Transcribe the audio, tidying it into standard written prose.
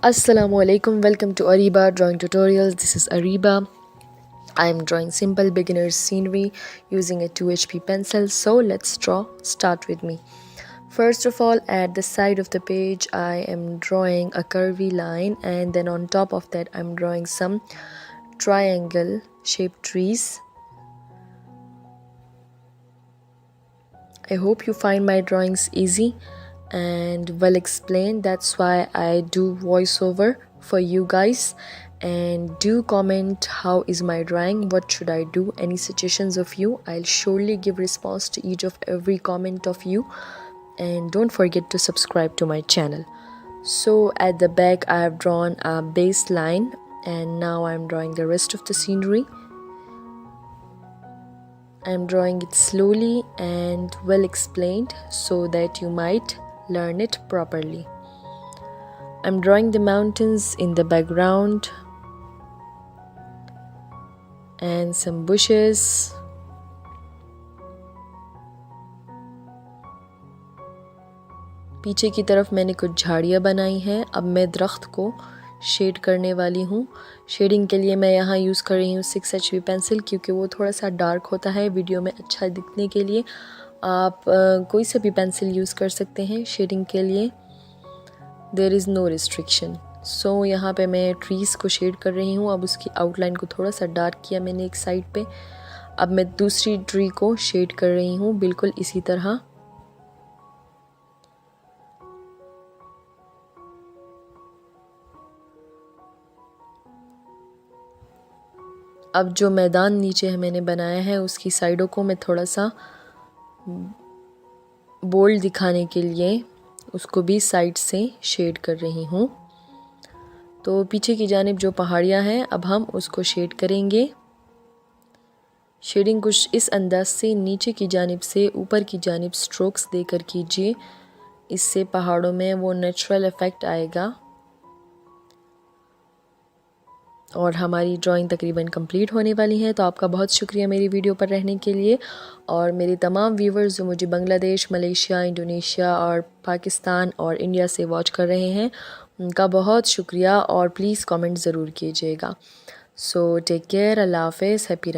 Assalamualaikum, welcome to Ariba Drawing Tutorials. This is Ariba. I am drawing simple beginner's scenery using a 2HP pencil. So let's draw. Start with me. First of all, at the side of the page I am drawing a curvy line, and then on top of that I'm drawing some triangle shaped trees. I hope you find my drawings easy and well explained. That's why I do voiceover for you guys. And do comment how is my drawing, what should I do, any suggestions of you. I'll surely give response to each of every comment of you. And don't forget to subscribe to my channel. So at the back I have drawn a baseline, and now I'm drawing the rest of the scenery. I'm drawing it slowly and well explained so that you might learn it properly. I'm drawing the mountains in the background and some bushes. पीछे की तरफ मैंने कुछ झाड़ियाँ बनाई हैं। अब मैं दरख्त को शेड करने वाली हूँ। शेडिंग के लिए मैं यहाँ यूज़ कर रही हूँ 6HB पेंसिल, क्योंकि वो थोड़ा सा डार्क होता है वीडियो में अच्छा दिखने के लिए। आप कोई सा भी पेंसिल यूज़ कर सकते हैं शेडिंग के लिए, देयर इज़ नो रिस्ट्रिक्शन। सो यहाँ पे मैं ट्रीज़ को शेड कर रही हूँ। अब उसकी आउटलाइन को थोड़ा सा डार्क किया मैंने एक साइड पे। अब मैं दूसरी ट्री को शेड कर रही हूँ बिल्कुल इसी तरह। अब जो मैदान नीचे है मैंने बनाया है, उसकी साइडों को मैं थोड़ा सा बोल्ड दिखाने के लिए उसको भी साइड से शेड कर रही हूँ। तो पीछे की जानिब जो पहाड़ियाँ हैं अब हम उसको शेड करेंगे। शेडिंग कुछ इस अंदाज से नीचे की जानिब से ऊपर की जानिब स्ट्रोक्स देकर कीजिए, इससे पहाड़ों में वो नेचुरल इफ़ेक्ट आएगा। और हमारी ड्राइंग तकरीबन कंप्लीट होने वाली है। तो आपका बहुत शुक्रिया मेरी वीडियो पर रहने के लिए, और मेरे तमाम व्यूवर्स जो मुझे बांग्लादेश, मलेशिया, इंडोनेशिया और पाकिस्तान और इंडिया से वॉच कर रहे हैं, उनका बहुत शुक्रिया। और प्लीज़ कमेंट ज़रूर कीजिएगा। सो टेक केयर, अल्लाह हाफ़िज़, हैप्पी।